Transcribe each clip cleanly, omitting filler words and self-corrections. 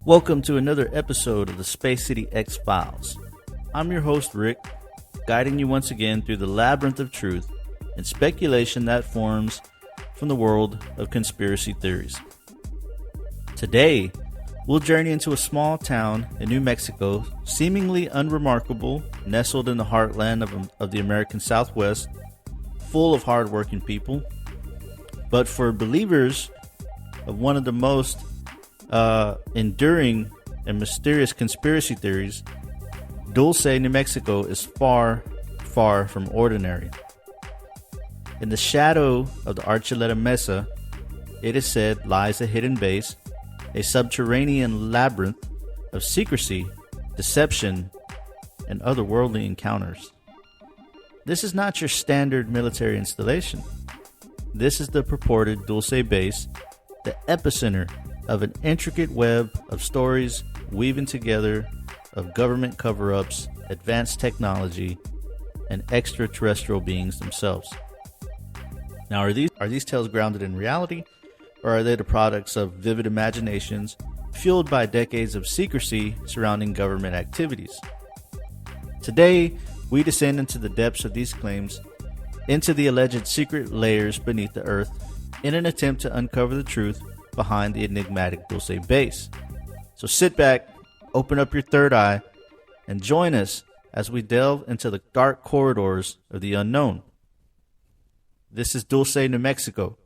Welcome to another episode of the Space City X-Files. I'm your host, Rick, guiding you once again through the labyrinth of truth and speculation that forms from the world of conspiracy theories. Today, we'll journey into a small town in New Mexico, seemingly unremarkable, nestled in the heartland of the American Southwest, full of hardworking people. But for believers of one of the most enduring and mysterious conspiracy theories, Dulce, New Mexico is far, far from ordinary. In the shadow of the Archuleta Mesa, it is said lies a hidden base, a subterranean labyrinth of secrecy, deception, and otherworldly encounters. This is not your standard military installation. This is the purported Dulce Base, the epicenter of an intricate web of stories weaving together of government cover-ups, advanced technology, and extraterrestrial beings themselves. Now, are these tales grounded in reality, or are they the products of vivid imaginations fueled by decades of secrecy surrounding government activities? Today, we descend into the depths of these claims, into the alleged secret layers beneath the earth, in an attempt to uncover the truth behind the enigmatic Dulce Base. So sit back, open up your third eye, and join us as we delve into the dark corridors of the unknown. This is Dulce, New Mexico,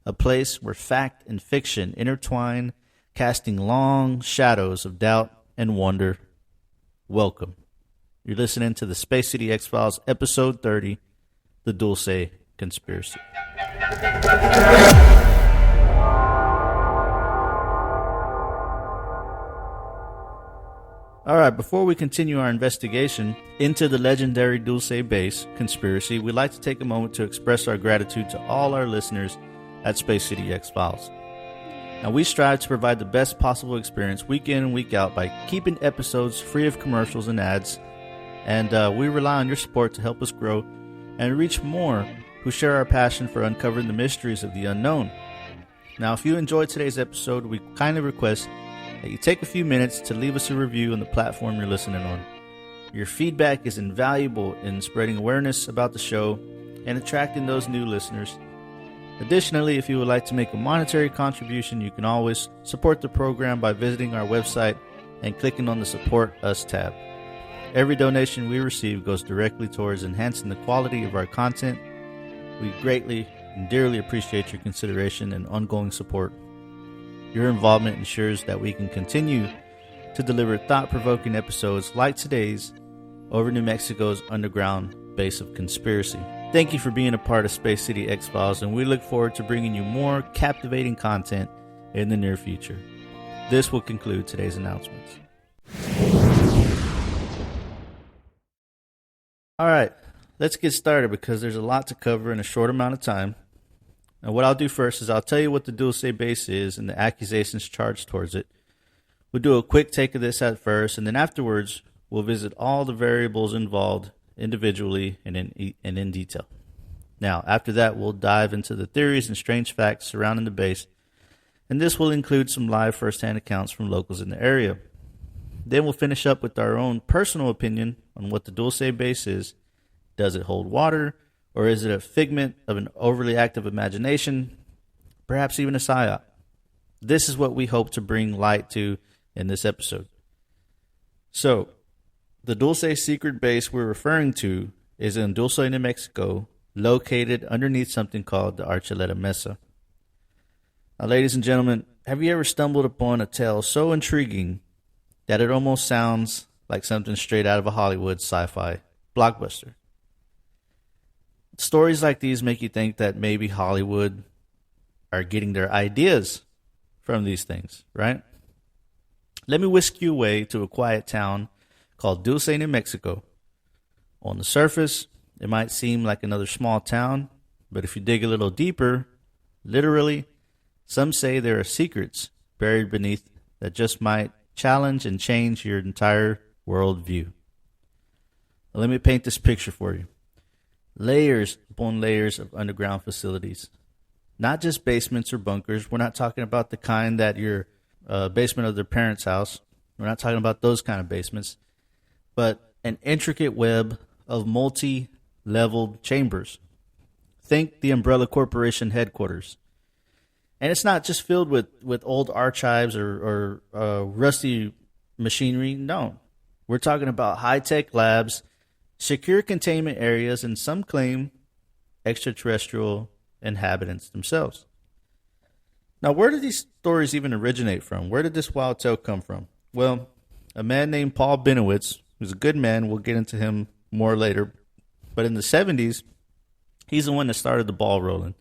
a place where fact and fiction intertwine, casting long shadows of doubt and wonder. Welcome. You're listening to the Space City X-Files, Episode 30, The Dulce Conspiracy. Alright, before we continue our investigation into the legendary Dulce Base conspiracy, we'd like to take a moment to express our gratitude to all our listeners at Space City X-Files. Now, we strive to provide the best possible experience week in and week out by keeping episodes free of commercials and ads, and we rely on your support to help us grow and reach more who share our passion for uncovering the mysteries of the unknown. Now, if you enjoyed today's episode, we kindly request that you take a few minutes to leave us a review on the platform you're listening on. Your feedback is invaluable in spreading awareness about the show and attracting those new listeners. Additionally, if you would like to make a monetary contribution, you can always support the program by visiting our website and clicking on the Support Us tab. Every donation we receive goes directly towards enhancing the quality of our content. We greatly and dearly appreciate your consideration and ongoing support. Your involvement ensures that we can continue to deliver thought-provoking episodes like today's over New Mexico's underground base of conspiracy. Thank you for being a part of Space City X-Files, and we look forward to bringing you more captivating content in the near future. This will conclude today's announcements. Alright, let's get started because there's a lot to cover in a short amount of time. And what I'll do first is I'll tell you what the Dulce Base is and the accusations charged towards it. We'll do a quick take of this at first, and then afterwards we'll visit all the variables involved individually and in detail. Now, after that, we'll dive into the theories and strange facts surrounding the base, and this will include some live first-hand accounts from locals in the area. Then we'll finish up with our own personal opinion on what the Dulce Base is. Does it hold water? Or is it a figment of an overly active imagination? Perhaps even a psyop? This is what we hope to bring light to in this episode. So, the Dulce secret base we're referring to is in Dulce, New Mexico, located underneath something called the Archuleta Mesa. Now, ladies and gentlemen, have you ever stumbled upon a tale so intriguing that it almost sounds like something straight out of a Hollywood sci-fi blockbuster? Stories like these make you think that maybe Hollywood are getting their ideas from these things, right? Let me whisk you away to a quiet town called Dulce, New Mexico. On the surface, it might seem like another small town, but if you dig a little deeper, literally, some say there are secrets buried beneath that just might challenge and change your entire worldview. Now, let me paint this picture for you. Layers upon layers of underground facilities. Not just basements or bunkers. We're not talking about the kind that your basement of their parents' house. We're not talking about those kind of basements, but an intricate web of multi-leveled chambers. Think the Umbrella Corporation headquarters. And it's not just filled with old archives or rusty machinery. No. We're talking about high-tech labs, secure containment areas, and some claim extraterrestrial inhabitants themselves. Now, where did these stories even originate from? Where did this wild tale come from? Well, a man named Paul Benowitz, who's a good man, we'll get into him more later, but in the 70s, he's the one that started the ball rolling.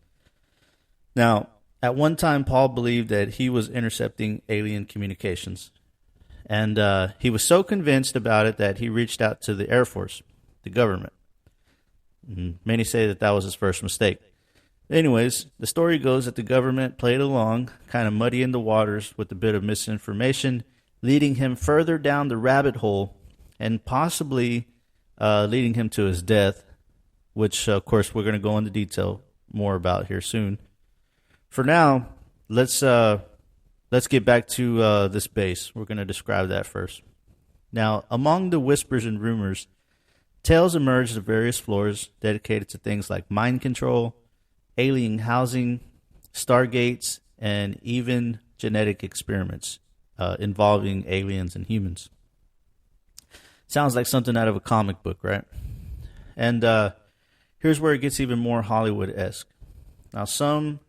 Now, at one time, Paul believed that he was intercepting alien communications. And he was so convinced about it that he reached out to the Air Force, the government. And many say that was his first mistake. Anyways, the story goes that the government played along, kind of muddying the waters with a bit of misinformation, leading him further down the rabbit hole and possibly leading him to his death, which, of course, we're going to go into detail more about here soon. For now, let's get back to this base. We're going to describe that first. Now, among the whispers and rumors, tales emerged of various floors dedicated to things like mind control, alien housing, stargates, and even genetic experiments involving aliens and humans. Sounds like something out of a comic book, right? And here's where it gets even more Hollywood-esque. Now, some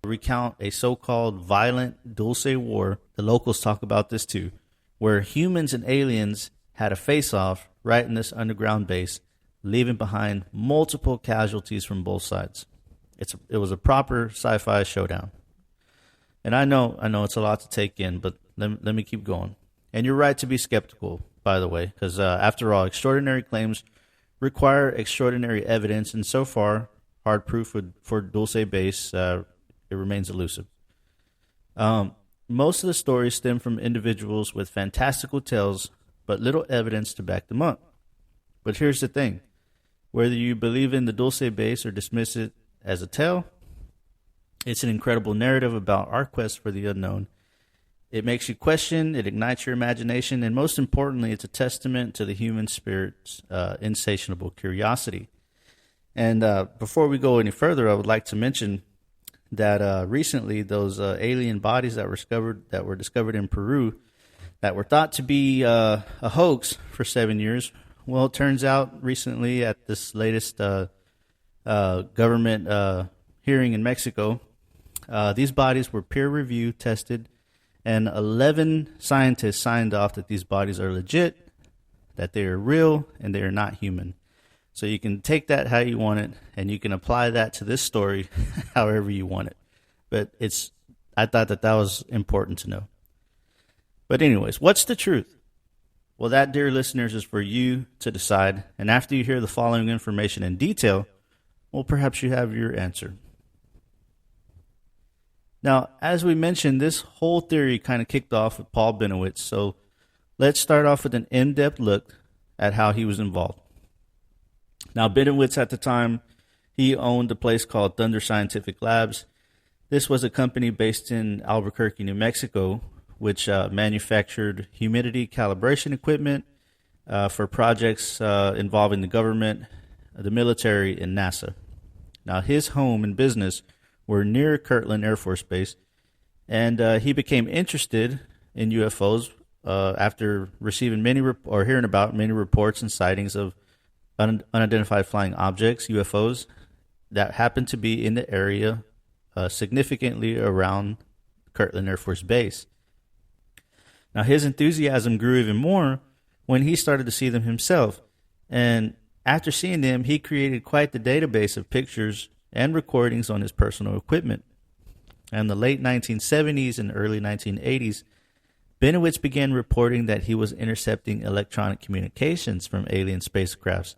recount a so-called violent Dulce War. The locals talk about this too, where humans and aliens had a face-off right in this underground base, leaving behind multiple casualties from both sides. It was a proper sci-fi showdown. And I know it's a lot to take in, but let me keep going. And you're right to be skeptical, by the way, because after all, extraordinary claims require extraordinary evidence, and so far, hard proof for Dulce Base, it remains elusive. Most of the stories stem from individuals with fantastical tales, but little evidence to back them up. But here's the thing. Whether you believe in the Dulce Base or dismiss it as a tale, it's an incredible narrative about our quest for the unknown. It makes you question, it ignites your imagination, and most importantly, it's a testament to the human spirit's insatiable curiosity. And before we go any further, I would like to mention that recently those alien bodies that were discovered in Peru that were thought to be a hoax for 7 years. Well, it turns out recently at this latest government hearing in Mexico, these bodies were peer-reviewed, tested, and 11 scientists signed off that these bodies are legit, that they are real, and they are not human. So you can take that how you want it, and you can apply that to this story however you want it. But I thought that was important to know. But anyways, what's the truth? Well, that, dear listeners, is for you to decide. And after you hear the following information in detail, well, perhaps you have your answer. Now, as we mentioned, this whole theory kind of kicked off with Paul Benowitz. So let's start off with an in-depth look at how he was involved. Now, Benowitz at the time, he owned a place called Thunder Scientific Labs. This was a company based in Albuquerque, New Mexico, which manufactured humidity calibration equipment for projects involving the government, the military, and NASA. Now, his home and business were near Kirtland Air Force Base, and he became interested in UFOs after receiving hearing about many reports and sightings of unidentified flying objects, UFOs, that happened to be in the area significantly around Kirtland Air Force Base. Now, his enthusiasm grew even more when he started to see them himself. And after seeing them, he created quite the database of pictures and recordings on his personal equipment. And in the late 1970s and early 1980s, Benowitz began reporting that he was intercepting electronic communications from alien spacecrafts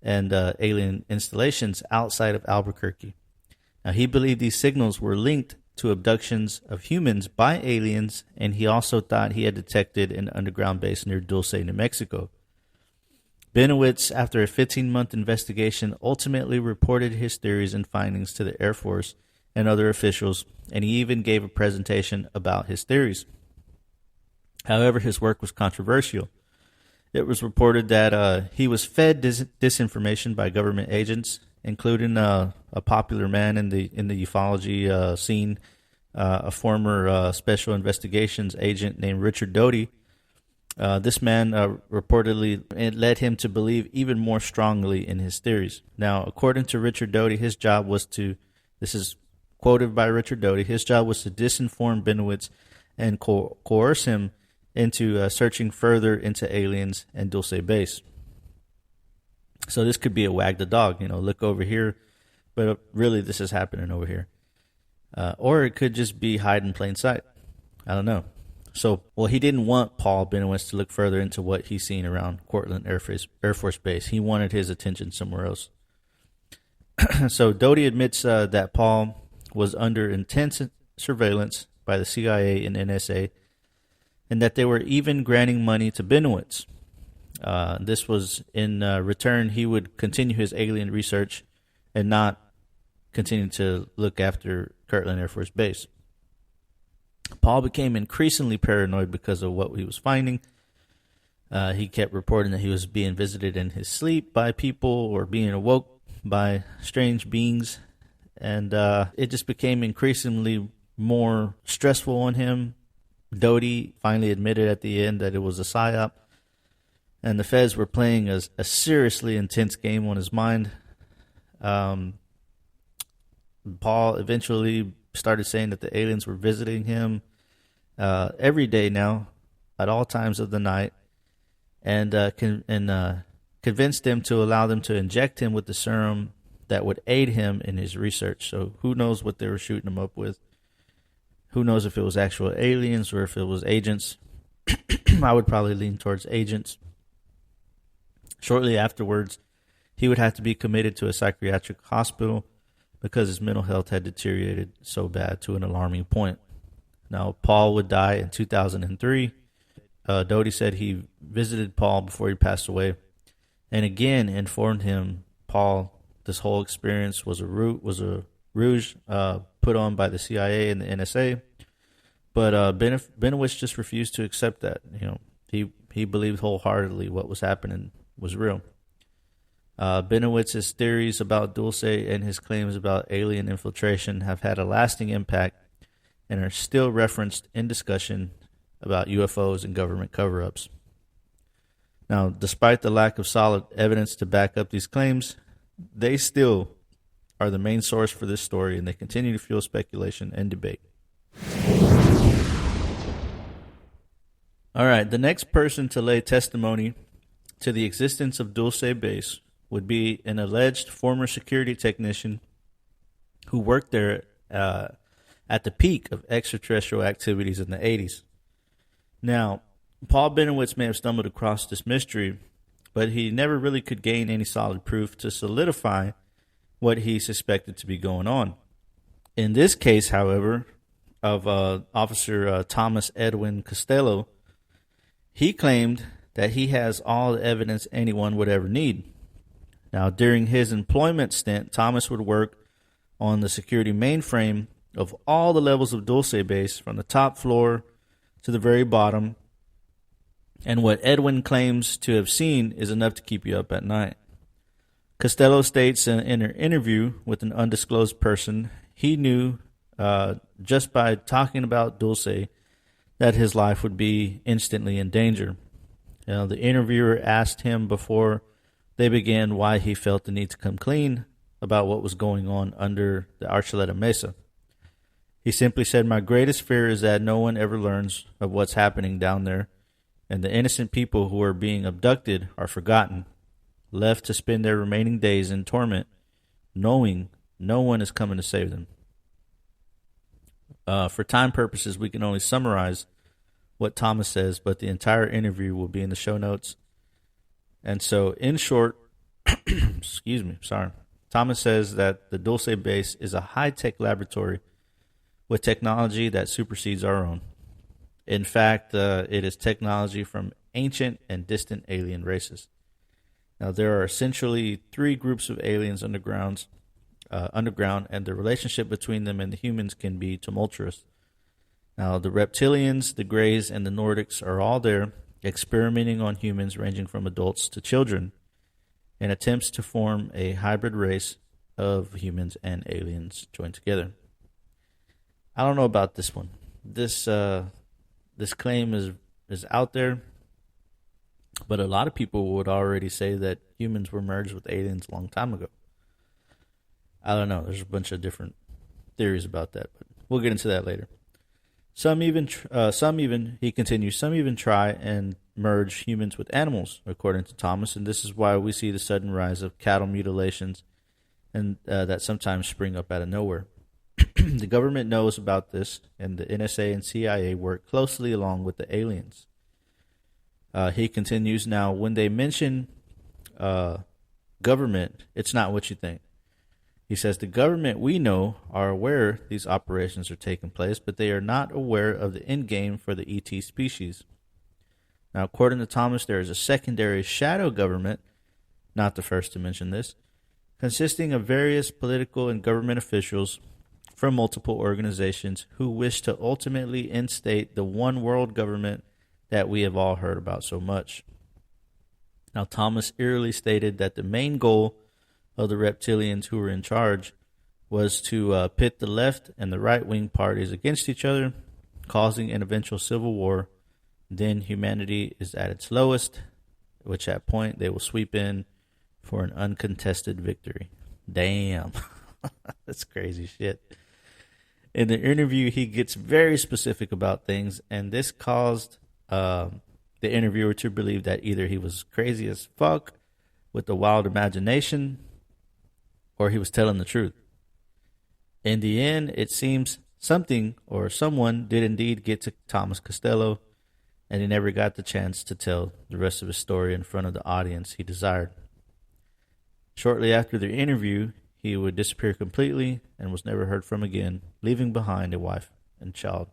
and alien installations outside of Albuquerque. Now, he believed these signals were linked to abductions of humans by aliens, and he also thought he had detected an underground base near Dulce, New Mexico. Benowitz, after a 15-month investigation, ultimately reported his theories and findings to the Air Force and other officials, and he even gave a presentation about his theories. However, his work was controversial. It was reported that he was fed disinformation by government agents, including a popular man in the ufology scene, a former special investigations agent named Richard Doty. This man reportedly it led him to believe even more strongly in his theories. Now, according to Richard Doty, his job was to, this is quoted by Richard Doty, his job was to disinform Benowitz and coerce him into searching further into aliens and Dulce Base. So this could be a wag the dog, look over here, but really this is happening over here. Or it could just be hide in plain sight. I don't know. So, he didn't want Paul Benowitz to look further into what he's seen around Cortland Air Force Base. He wanted his attention somewhere else. So Doty admits that Paul was under intense surveillance by the CIA and NSA, and that they were even granting money to Benowitz. This was in return he would continue his alien research and not continue to look after Kirtland Air Force Base. Paul became increasingly paranoid because of what he was finding. He kept reporting that he was being visited in his sleep by people or being awoke by strange beings. And it just became increasingly more stressful on him. Doty finally admitted at the end that it was a psyop. And the feds were playing a seriously intense game on his mind. Paul eventually started saying that the aliens were visiting him every day now, at all times of the night, and convinced them to allow them to inject him with the serum that would aid him in his research. So who knows what they were shooting him up with? Who knows if it was actual aliens or if it was agents? I would probably lean towards agents. Shortly afterwards, he would have to be committed to a psychiatric hospital because his mental health had deteriorated so bad to an alarming point. Now, Paul would die in 2003. Doty said he visited Paul before he passed away, and again informed him, Paul, this whole experience was a ruse put on by the CIA and the NSA. But Benowitz just refused to accept that. He believed wholeheartedly what was happening was real. Benowitz's theories about Dulce and his claims about alien infiltration have had a lasting impact and are still referenced in discussion about UFOs and government cover-ups. Now, despite the lack of solid evidence to back up these claims, they still are the main source for this story, and they continue to fuel speculation and debate. All right, the next person to lay testimony to the existence of Dulce Base would be an alleged former security technician who worked there at the peak of extraterrestrial activities in the 80s. Now, Paul Benowitz may have stumbled across this mystery, but he never really could gain any solid proof to solidify what he suspected to be going on. In this case, however, of Officer Thomas Edwin Costello, he claimed that he has all the evidence anyone would ever need. Now, during his employment stint, Thomas would work on the security mainframe of all the levels of Dulce Base, from the top floor to the very bottom. And what Edwin claims to have seen is enough to keep you up at night. Costello states in an interview with an undisclosed person he knew just by talking about Dulce that his life would be instantly in danger. The interviewer asked him before they began why he felt the need to come clean about what was going on under the Archuleta Mesa. He simply said, "My greatest fear is that no one ever learns of what's happening down there, and the innocent people who are being abducted are forgotten, left to spend their remaining days in torment, knowing no one is coming to save them." For time purposes, we can only summarize what Thomas says, but the entire interview will be in the show notes. And so, in short, Thomas says that the Dulce Base is a high-tech laboratory with technology that supersedes our own. In fact, it is technology from ancient and distant alien races. Now, there are essentially three groups of aliens underground, and the relationship between them and the humans can be tumultuous. Now, the reptilians, the Greys, and the Nordics are all there, experimenting on humans ranging from adults to children, in attempts to form a hybrid race of humans and aliens joined together. I don't know about this one. This claim is out there, but a lot of people would already say that humans were merged with aliens a long time ago. I don't know. There's a bunch of different theories about that, but we'll get into that later. Some even, he continues, some even try and merge humans with animals, according to Thomas, and this is why we see the sudden rise of cattle mutilations and that sometimes spring up out of nowhere. The government knows about this, and the NSA and CIA work closely along with the aliens. He continues, now, when they mention government, it's not what you think. He says, the government we know are aware these operations are taking place, but they are not aware of the end game for the ET species. Now, according to Thomas, there is a secondary shadow government, not the first to mention this, consisting of various political and government officials from multiple organizations who wish to ultimately instate the one world government that we have all heard about so much. Now, Thomas eerily stated that the main goal of the reptilians who were in charge was to pit the left and the right-wing parties against each other, causing an eventual civil war. Then humanity is at its lowest, which at point they will sweep in for an uncontested victory. Damn. That's crazy shit. In the interview, he gets very specific about things, and this caused the interviewer to believe that either he was crazy as fuck with a wild imagination, or he was telling the truth. In the end, it seems something or someone did indeed get to Thomas Costello, and he never got the chance to tell the rest of his story in front of the audience he desired. Shortly after the interview, he would disappear completely and was never heard from again, leaving behind a wife and child.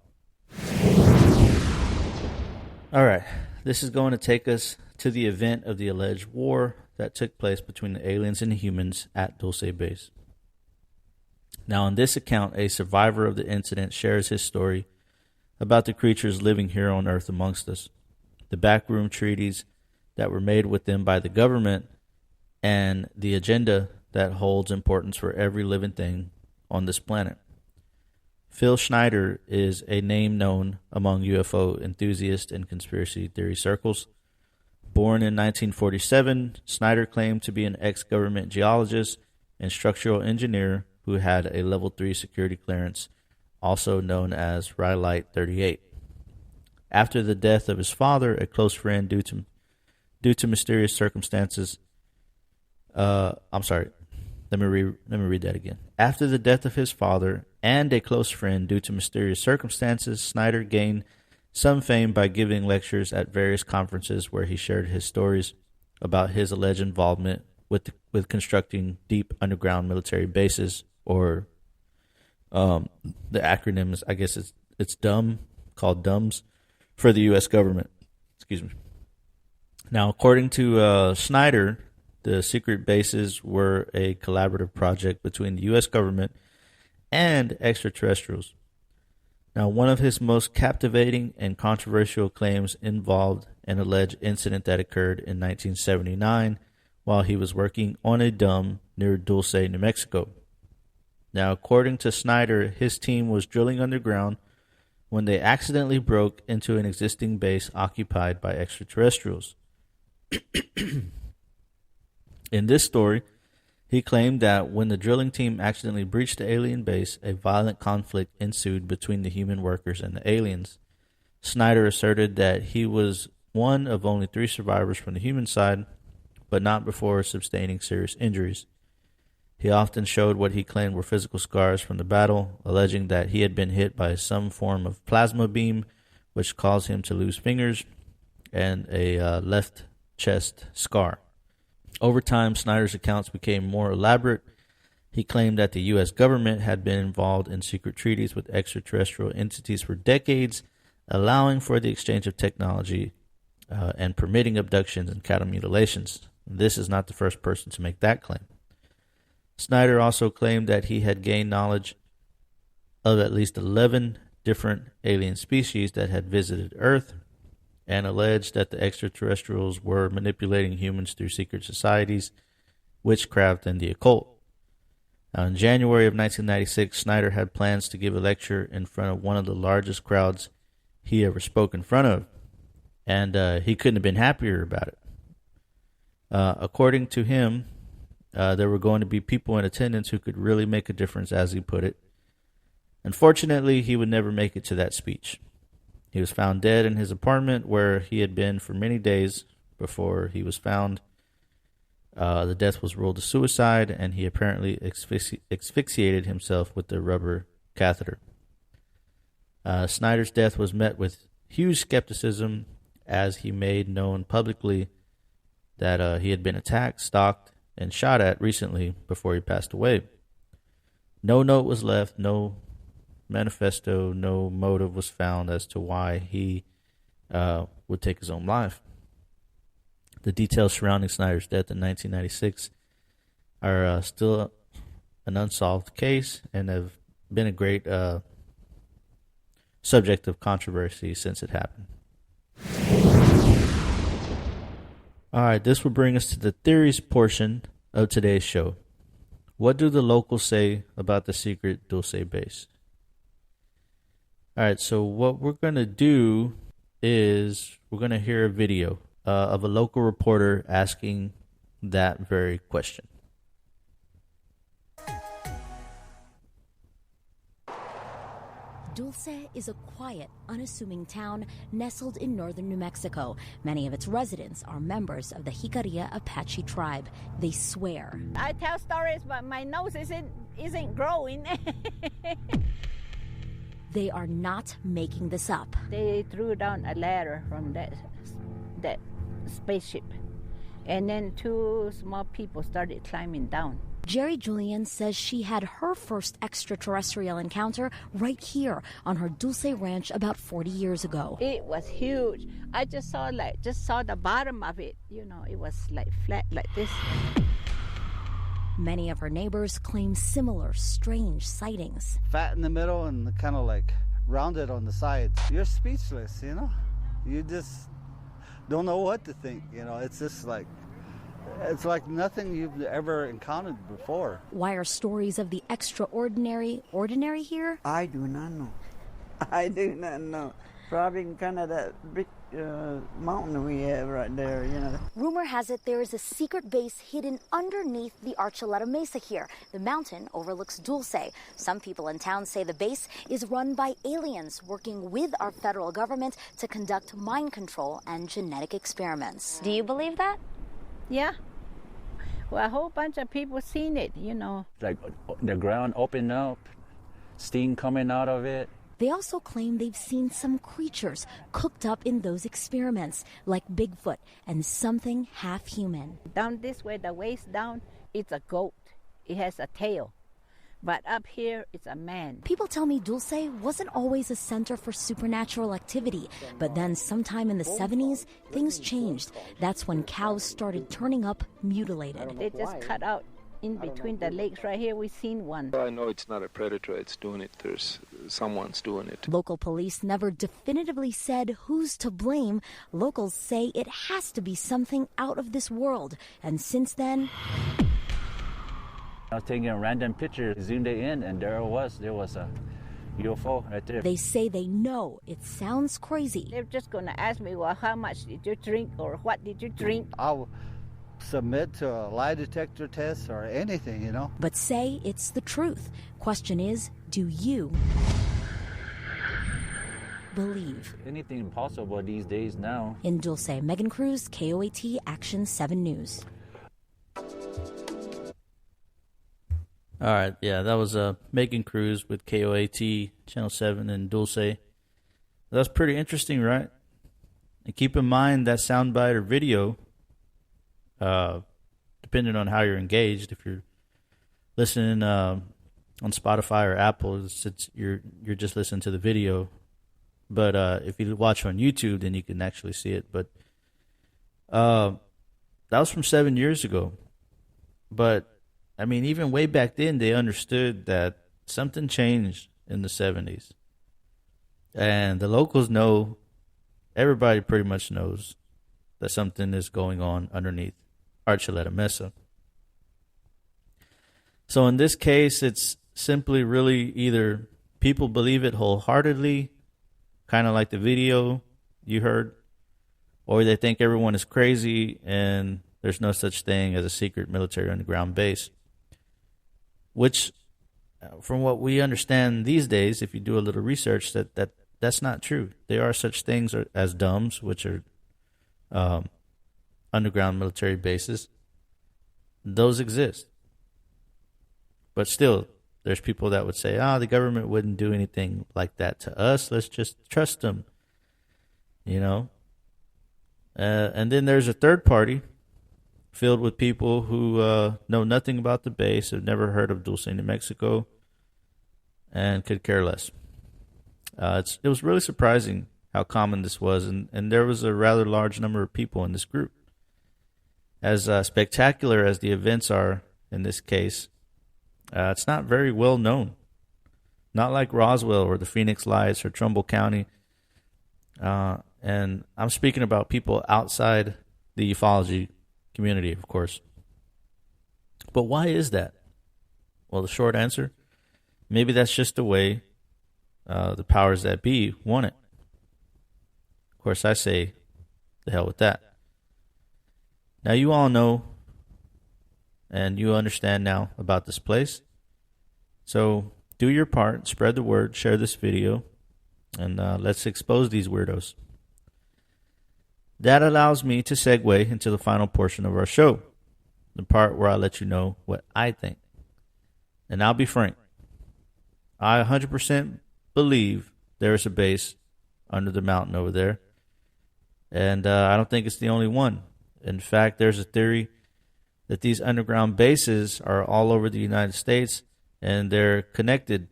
All right, this is going to take us to the event of the alleged war that took place between the aliens and the humans at Dulce Base. Now, in this account, a survivor of the incident shares his story about the creatures living here on Earth amongst us, the backroom treaties that were made with them by the government, and the agenda that holds importance for every living thing on this planet. Phil Schneider is a name known among UFO enthusiasts and conspiracy theory circles. Born in 1947, Snyder claimed to be an ex-government geologist and structural engineer who had a Level 3 security clearance, also known as Rhyolite 38. After the death of his father, a close friend, due to mysterious circumstances, Let me read that again. After the death of his father and a close friend, due to mysterious circumstances, Snyder gained some fame by giving lectures at various conferences where he shared his stories about his alleged involvement with constructing deep underground military bases, or the acronym is, I guess it's DUM, called DUMS, for the U.S. government. Excuse me. Now, according to Snyder, the secret bases were a collaborative project between the U.S. government and extraterrestrials. Now, one of his most captivating and controversial claims involved an alleged incident that occurred in 1979 while he was working on a dome near Dulce, New Mexico. Now, according to Snyder, his team was drilling underground when they accidentally broke into an existing base occupied by extraterrestrials. In this story, he claimed that when the drilling team accidentally breached the alien base, a violent conflict ensued between the human workers and the aliens. Snyder asserted that he was one of only 3 survivors from the human side, but not before sustaining serious injuries. He often showed what he claimed were physical scars from the battle, alleging that he had been hit by some form of plasma beam, which caused him to lose fingers and a left chest scar. Over time, Snyder's accounts became more elaborate. He claimed that the U.S. government had been involved in secret treaties with extraterrestrial entities for decades, allowing for the exchange of technology and permitting abductions and cattle mutilations. This is not the first person to make that claim. Snyder also claimed that he had gained knowledge of at least 11 different alien species that had visited Earth and alleged that the extraterrestrials were manipulating humans through secret societies, witchcraft, and the occult. Now, in January of 1996, Snyder had plans to give a lecture in front of one of the largest crowds he ever spoke in front of, and he couldn't have been happier about it. According to him, there were going to be people in attendance who could really make a difference, as he put it. Unfortunately, he would never make it to that speech. He was found dead in his apartment, where he had been for many days before he was found. The death was ruled a suicide, and he apparently asphyxiated himself with the rubber catheter. Snyder's death was met with huge skepticism, as he made known publicly that he had been attacked, stalked, and shot at recently before he passed away. No note was left, no manifesto, no motive was found as to why he would take his own life. The details surrounding Snyder's death in 1996 are still an unsolved case and have been a great subject of controversy since it happened. All right, this will bring us to the theories portion of today's show. What do the locals say about the secret Dulce Base? All right, so what we're going to do is we're going to hear a video of a local reporter asking that very question. Dulce is a quiet, unassuming town nestled in northern New Mexico. Many of its residents are members of the Jicarilla Apache tribe. They swear. I tell stories, but my nose isn't growing. They are not making this up. They threw down a ladder from that spaceship, and then two small people started climbing down. Jerry Julian says she had her first extraterrestrial encounter right here on her Dulce ranch about 40 years ago. It was huge. I just saw the bottom of it. You know, it was like flat like this. Many of her neighbors claim similar strange sightings. Fat in the middle and kind of like rounded on the sides. You're speechless, you know? You just don't know what to think, you know? It's just like, it's like nothing you've ever encountered before. Why are stories of the extraordinary ordinary here? I do not know. I do not know. Probably kind of that big mountain we have right there, you know. Rumor has it there is a secret base hidden underneath the Archuleta Mesa here. The mountain overlooks Dulce. Some people in town say the base is run by aliens working with our federal government to conduct mind control and genetic experiments. Do you believe that? Yeah. Well, a whole bunch of people seen it, you know. Like the ground opened up, steam coming out of it. They also claim they've seen some creatures cooked up in those experiments, like Bigfoot and something half-human. Down this way, the waist down, it's a goat. It has a tail. But up here, it's a man. People tell me Dulce wasn't always a center for supernatural activity, but then sometime in the 70s, things changed. That's when cows started turning up mutilated. They just cut out in between the legs right here. We've seen one. I know it's not a predator, it's doing it. Someone's doing it. Local police never definitively said who's to blame. Locals say it has to be something out of this world. And since then, I was taking a random picture, zoomed it in, and there was a UFO right there. They say they know it sounds crazy. They're just going to ask me, well, how much did you drink or what did you drink? I'll submit to a lie detector test or anything, you know. But say it's the truth. Question is, do you believe? Anything impossible these days now. In Dulce, Megan Cruz, KOAT Action 7 News. All right, yeah, that was Megan Cruz with KOAT Channel 7 in Dulce. That's pretty interesting, right? And keep in mind that soundbite or video, depending on how you're engaged, if you're listening on Spotify or Apple, you're just listening to the video. But if you watch on YouTube, then you can actually see it. But that was from 7 years ago. But I mean, even way back then, they understood that something changed in the 70s. And the locals know, everybody pretty much knows that something is going on underneath Archuleta Mesa. So in this case, it's simply really either people believe it wholeheartedly, kind of like the video you heard, or they think everyone is crazy and there's no such thing as a secret military underground base. Which, from what we understand these days, if you do a little research, that's not true. There are such things as DUMBs, which are underground military bases. Those exist. But still, there's people that would say, the government wouldn't do anything like that to us. Let's just trust them. You know? And then there's a third party filled with people who know nothing about the base, have never heard of Dulce, New Mexico, and could care less. It was really surprising how common this was, and there was a rather large number of people in this group. As spectacular as the events are in this case, it's not very well known. Not like Roswell or the Phoenix Lights or Trumbull County. And I'm speaking about people outside the ufology community, of course. But why is that? Well, the short answer, maybe that's just the way the powers that be want it. Of course, I say, the hell with that. Now, you all know and you understand now about this place. So do your part, spread the word, share this video, and let's expose these weirdos. That allows me to segue into the final portion of our show, the part where I let you know what I think. And I'll be frank, I 100% believe there is a base under the mountain over there, and I don't think it's the only one. In fact, there's a theory that these underground bases are all over the United States, and they're connected.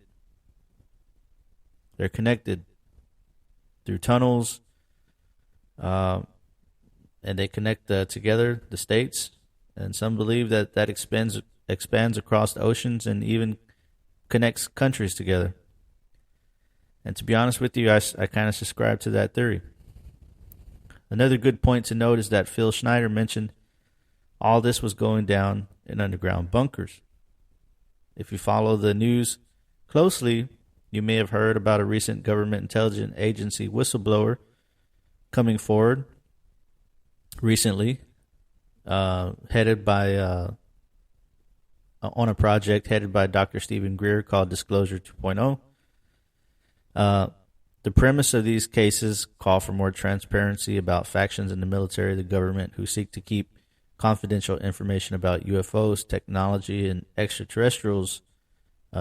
They're connected through tunnels, and they connect together the states. And some believe that expands across the oceans and even connects countries together. And to be honest with you, I kind of subscribe to that theory. Another good point to note is that Phil Schneider mentioned all this was going down in underground bunkers. If you follow the news closely, you may have heard about a recent government intelligence agency whistleblower coming forward recently, headed by on a project headed by Dr. Stephen Greer called Disclosure 2.0. The premise of these cases call for more transparency about factions in the military, the government, who seek to keep confidential information about UFOs, technology, and extraterrestrials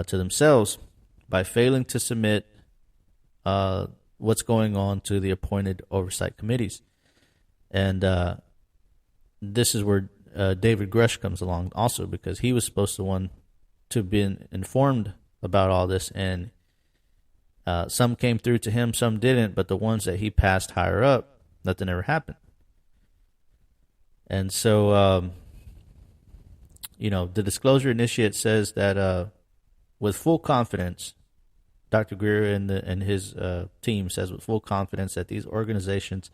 to themselves by failing to submit what's going on to the appointed oversight committees. And this is where David Grush comes along also, because he was supposed to have been informed about all this, and some came through to him, some didn't, but the ones that he passed higher up, nothing ever happened. And so, the disclosure initiate says that with full confidence, Dr. Greer and his team says with full confidence that these organizations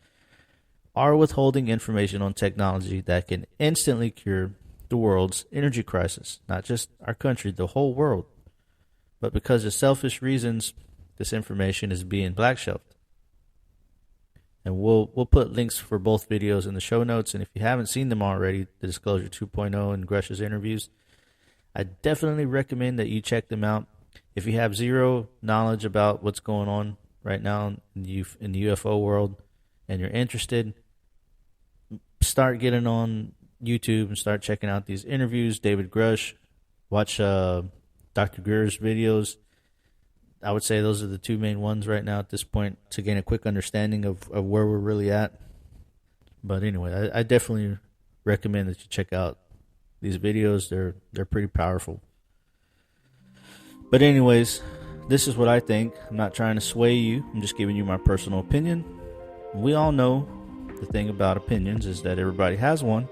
are withholding information on technology that can instantly cure the world's energy crisis. Not just our country, the whole world. But because of selfish reasons, this information is being black-shelved. And we'll put links for both videos in the show notes. And if you haven't seen them already, the Disclosure 2.0 and Grush's interviews, I definitely recommend that you check them out. If you have zero knowledge about what's going on right now in the UFO world and you're interested, start getting on YouTube and start checking out these interviews. David Grush, watch Dr. Greer's videos. I would say those are the two main ones right now at this point to gain a quick understanding of where we're really at. But anyway, I definitely recommend that you check out these videos. They're pretty powerful. But anyways, this is what I think. I'm not trying to sway you. I'm just giving you my personal opinion. We all know the thing about opinions is that everybody has one.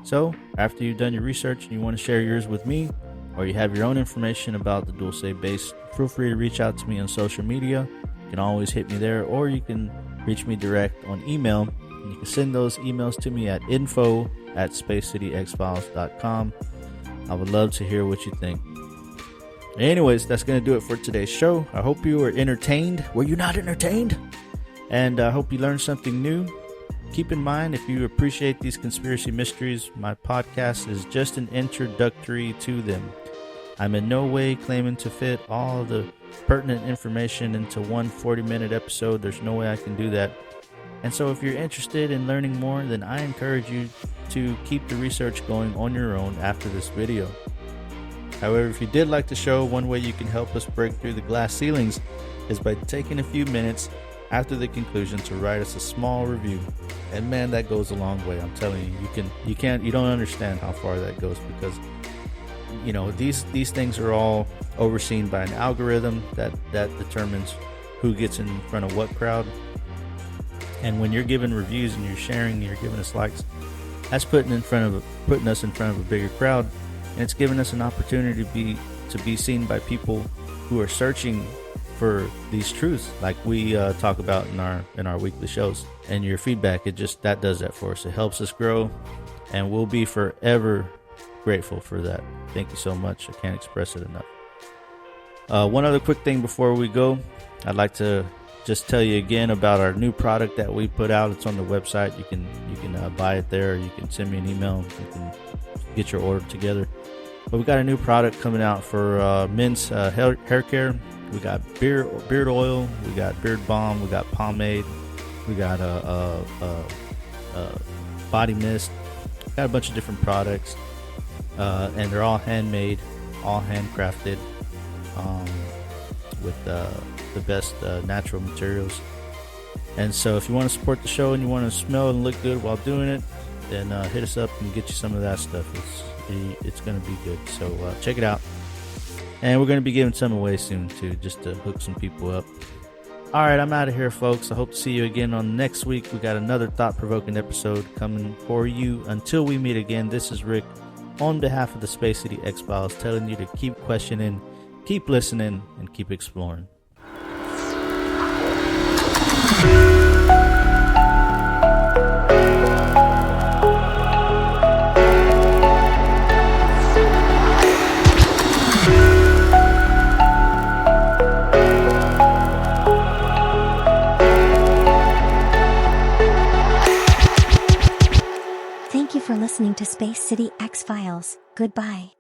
So after you've done your research and you want to share yours with me, or you have your own information about the Dulce Base, feel free to reach out to me on social media. You can always hit me there, or you can reach me direct on email. You can send those emails to me at info@spacecityxfiles.com. I would love to hear what you think. Anyways, that's going to do it for today's show. I hope you were entertained. Were you not entertained? And I hope you learned something new. Keep in mind, if you appreciate these conspiracy mysteries, my podcast is just an introductory to them. I'm in no way claiming to fit all the pertinent information into one 40-minute episode. There's no way I can do that. And so if you're interested in learning more, then I encourage you to keep the research going on your own after this video. However, if you did like the show, one way you can help us break through the glass ceilings is by taking a few minutes after the conclusion to write us a small review. And man, that goes a long way. I'm telling you, you don't understand how far that goes, because you know, these things are all overseen by an algorithm that determines who gets in front of what crowd. And when you're giving reviews and you're sharing, you're giving us likes, that's putting us in front of a bigger crowd, and it's giving us an opportunity to be seen by people who are searching for these truths, like we talk about in our weekly shows. And your feedback, that does that for us. It helps us grow, and we'll be forever grateful for that. Thank you so much. I can't express it enough. One other quick thing before we go, I'd like to just tell you again about our new product that we put out. It's on the website. You can buy it there, or you can send me an email. You can get your order together. But we got a new product coming out for men's hair care. We got beard oil, we got beard balm, we got pomade, we got body mist. We got a bunch of different products, and they're all handmade, all handcrafted, with the best natural materials. And so if you want to support the show and you want to smell and look good while doing it, then hit us up and get you some of that stuff. It's going to be good. So check it out. And we're going to be giving some away soon too, just to hook some people up. All right, I'm out of here, folks. I hope to see you again on next week. We got another thought-provoking episode coming for you. Until we meet again, this is Rick on behalf of the Space City X-Files, telling you to keep questioning, keep listening, and keep exploring. Thank you for listening to Space City X-Files. Goodbye.